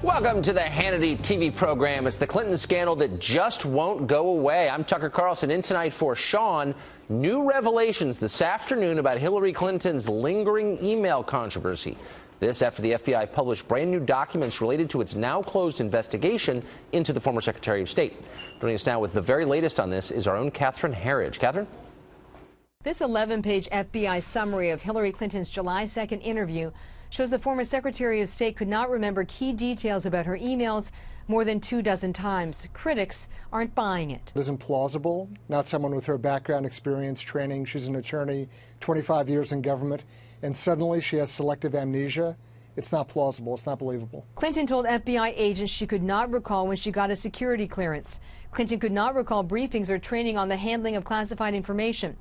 Welcome to the Hannity TV program. It's the Clinton scandal that just won't go away. I'm Tucker Carlson, in tonight for Sean. New revelations this afternoon about Hillary Clinton's lingering email controversy. This after the FBI published brand new documents related to its now closed investigation into the former Secretary of State. Joining us now with the very latest on this is our own Catherine Herridge. Catherine? This 11-page FBI summary of Hillary Clinton's July 2nd interview shows the former Secretary of State could not remember key details about her emails more than 24 times. Critics aren't buying it. It isn't plausible. Not someone with her background, experience, training. She's an attorney, 25 years in government, and suddenly she has selective amnesia. It's not plausible. It's not believable. Clinton told FBI agents she could not recall when she got a security clearance. Clinton could not recall briefings or training on the handling of classified information.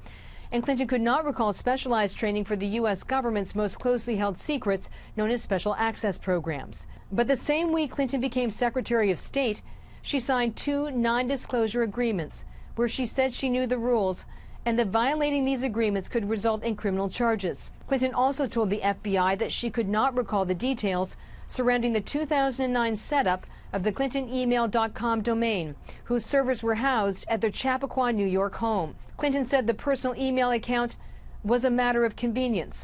And Clinton could not recall specialized training for the U.S. government's most closely held secrets, known as special access programs. But the same week Clinton became Secretary of State, she signed 2 non-disclosure agreements where she said she knew the rules and that violating these agreements could result in criminal charges. Clinton also told the FBI that she could not recall the details surrounding the 2009 setup of the ClintonEmail.com domain, whose servers were housed at their Chappaqua, New York home. Clinton said the personal email account was a matter of convenience.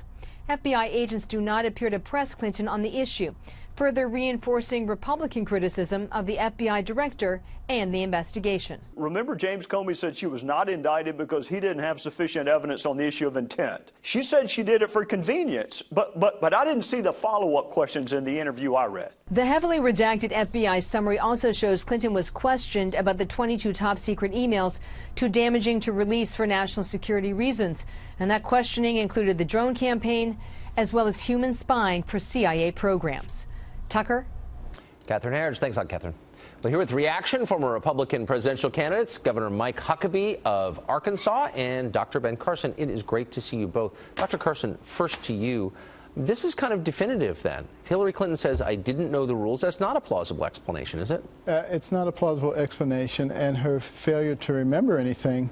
FBI agents do not appear to press Clinton on the issue, further reinforcing Republican criticism of the FBI director and the investigation. Remember, James Comey said she was not indicted because he didn't have sufficient evidence on the issue of intent. She said she did it for convenience, but I didn't see the follow-up questions in the interview I read. The heavily redacted FBI summary also shows Clinton was questioned about the 22 top-secret emails too damaging to release for national security reasons, and that questioning included the drone campaign as well as human spying for CIA programs. Tucker? Catherine Herridge. Thanks a lot, Catherine. Well, here with reaction from our Republican presidential candidates, Governor Mike Huckabee of Arkansas and Dr. Ben Carson. It is great to see you both. Dr. Carson, first to you. This is kind of definitive then. Hillary Clinton says, I didn't know the rules. That's not a plausible explanation, is it? It's not a plausible explanation, and her failure to remember anything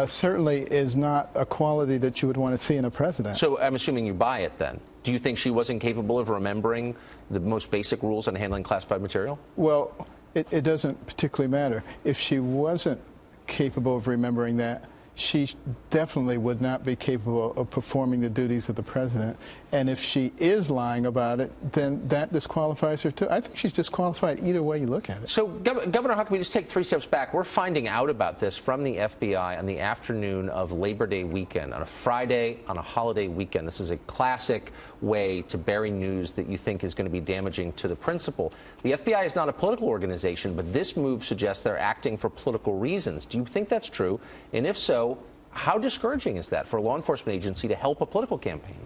certainly is not a quality that you would want to see in a president. So I'm assuming you buy it then. Do you think she wasn't capable of remembering the most basic rules on handling classified material? Well, it doesn't particularly matter. If she wasn't capable of remembering that, she definitely would not be capable of performing the duties of the president. And if she is lying about it, then that disqualifies her too. I think she's disqualified either way you look at it. So, Governor Huckabee, just take 3 steps back. We're finding out about this from the FBI on the afternoon of Labor Day weekend, on a Friday, on a holiday weekend. This is a classic way to bury news that you think is going to be damaging to the principal. The FBI is not a political organization, but this move suggests they're acting for political reasons. Do you think that's true? And if so, how discouraging is that for a law enforcement agency to help a political campaign?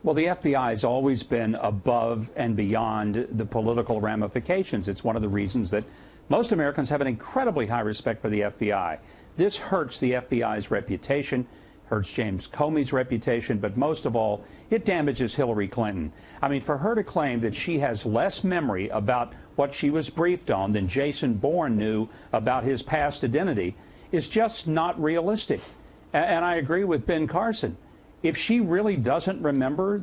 Well, the FBI has always been above and beyond the political ramifications. It's one of the reasons that most Americans have an incredibly high respect for the FBI. This hurts the FBI's reputation, hurts James Comey's reputation, but most of all, it damages Hillary Clinton. I mean, for her to claim that she has less memory about what she was briefed on than Jason Bourne knew about his past identity is just not realistic. And I agree with Ben Carson. If she really doesn't remember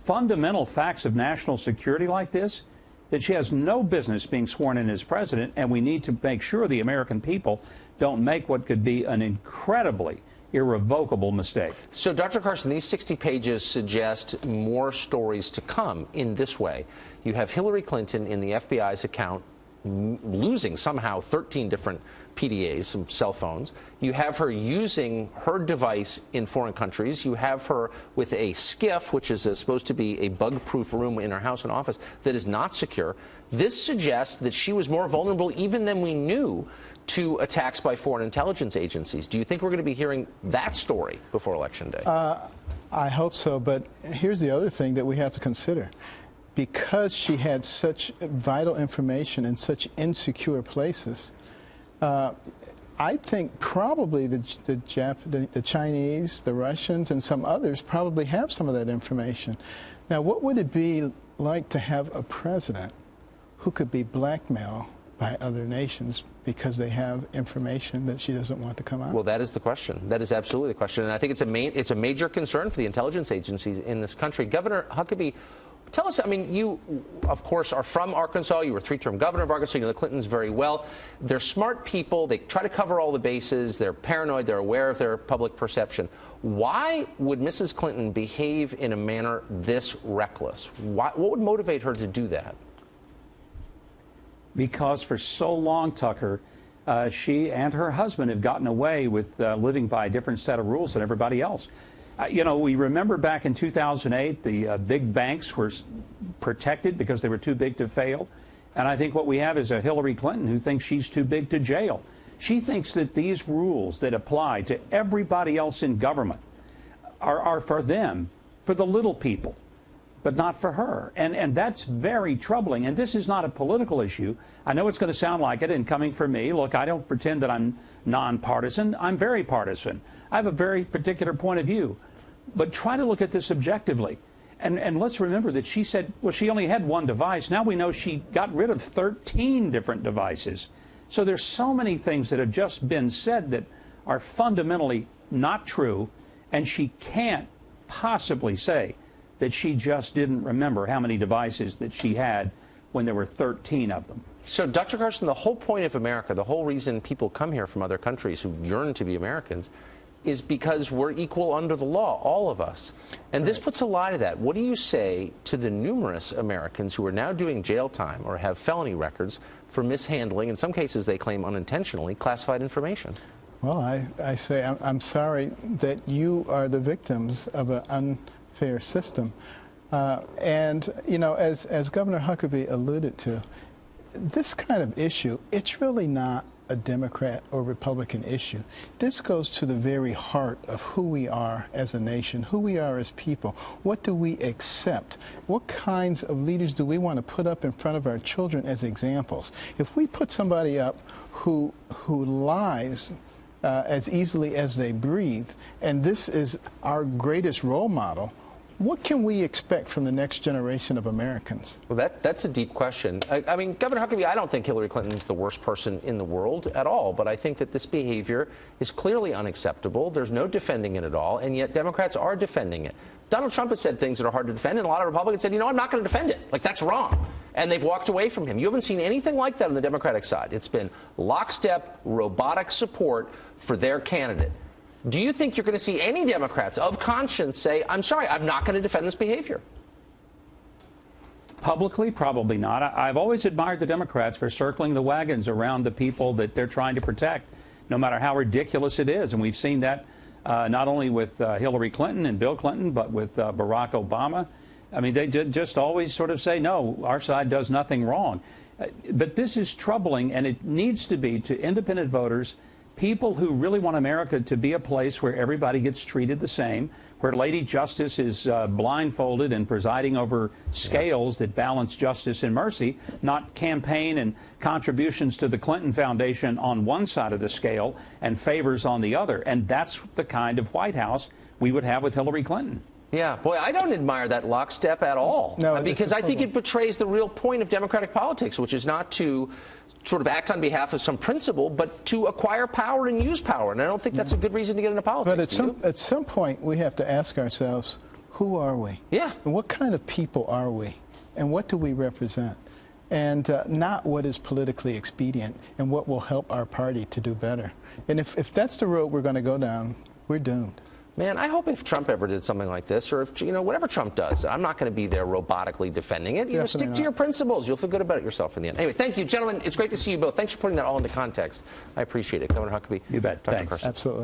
fundamental facts of national security like this, then she has no business being sworn in as president, and we need to make sure the American people don't make what could be an incredibly irrevocable mistake. So, Dr. Carson, these 60 pages suggest more stories to come in this way. You have Hillary Clinton in the FBI's account losing somehow 13 different PDAs, some cell phones. You have her using her device in foreign countries. You have her with a skiff, which is supposed to be a bug-proof room in her house and office that is not secure. This suggests that she was more vulnerable even than we knew to attacks by foreign intelligence agencies. Do you think we're going to be hearing that story before Election Day? I hope so, but here's the other thing that we have to consider. Because she had such vital information in such insecure places, I think probably the Chinese, the Russians, and some others probably have some of that information. Now, what would it be like to have a president who could be blackmailed by other nations because they have information that she doesn't want to come out? Well, that is the question. That is absolutely the question. And I think it's a major concern for the intelligence agencies in this country. Governor Huckabee, Tell us, I mean, you, of course, are from Arkansas. You were three-term governor of Arkansas. You know the Clintons very well. They're smart people. They try to cover all the bases. They're paranoid. They're aware of their public perception. Why would Mrs. Clinton behave in a manner this reckless? What would motivate her to do that? Because for so long, Tucker, she and her husband have gotten away with living by a different set of rules than everybody else. You know, we remember back in 2008, the big banks were protected because they were too big to fail. And I think what we have is a Hillary Clinton who thinks she's too big to jail. She thinks that these rules that apply to everybody else in government are for them, for the little people, but not for her. And that's very troubling. And this is not a political issue. I know it's going to sound like it, and coming from me, look, I don't pretend that I'm nonpartisan. I'm very partisan. I have a very particular point of view. But try to look at this objectively. And let's remember that she said, well, she only had one device. Now we know she got rid of 13 different devices. So there's so many things that have just been said that are fundamentally not true, and she can't possibly say that she just didn't remember how many devices that she had when there were 13 of them. So, Dr. Carson, the whole point of America, the whole reason people come here from other countries who yearn to be Americans, is because we're equal under the law, all of us. And this puts a lie to that. What do you say to the numerous Americans who are now doing jail time or have felony records for mishandling, in some cases they claim unintentionally, classified information? Well, I say I'm sorry that you are the victims of an unfair system. And, you know, as Governor Huckabee alluded to, this kind of issue, it's really not a Democrat or Republican issue. This goes to the very heart of who we are as a nation, who we are as people. What do we accept? What kinds of leaders do we want to put up in front of our children as examples? If we put somebody up who lies as easily as they breathe, and this is our greatest role model, what can we expect from the next generation of Americans? Well, that's a deep question. I mean, Governor Huckabee, I don't think Hillary Clinton is the worst person in the world at all, but I think that this behavior is clearly unacceptable. There's no defending it at all, and yet Democrats are defending it. Donald Trump has said things that are hard to defend, and a lot of Republicans said, you know, I'm not going to defend it. Like, that's wrong. And they've walked away from him. You haven't seen anything like that on the Democratic side. It's been lockstep, robotic support for their candidate. Do you think you're going to see any Democrats of conscience say, I'm sorry, I'm not going to defend this behavior? Publicly, probably not. I've always admired the Democrats for circling the wagons around the people that they're trying to protect, no matter how ridiculous it is. And we've seen that not only with Hillary Clinton and Bill Clinton, but with Barack Obama. I mean, they just always sort of say, no, our side does nothing wrong. But this is troubling, and it needs to be to independent voters, people who really want America to be a place where everybody gets treated the same, where Lady Justice is blindfolded and presiding over scales that balance justice and mercy, not campaign and contributions to the Clinton Foundation on one side of the scale and favors on the other. And that's the kind of White House we would have with Hillary Clinton. Yeah, boy, I don't admire that lockstep at all. No, because I think it betrays the real point of democratic politics, which is not to sort of act on behalf of some principle, but to acquire power and use power. And I don't think that's a good reason to get into politics. But at some point, we have to ask ourselves, who are we? Yeah. And what kind of people are we? And what do we represent? And not what is politically expedient and what will help our party to do better. And if that's the road we're going to go down, we're doomed. Man, I hope if Trump ever did something like this, or if, you know, whatever Trump does, I'm not going to be there robotically defending it. You know, stick to your principles. You'll feel good about it yourself in the end. Anyway, thank you, gentlemen. It's great to see you both. Thanks for putting that all into context. I appreciate it. Governor Huckabee. You bet. Dr. Thanks. Carson. Absolutely.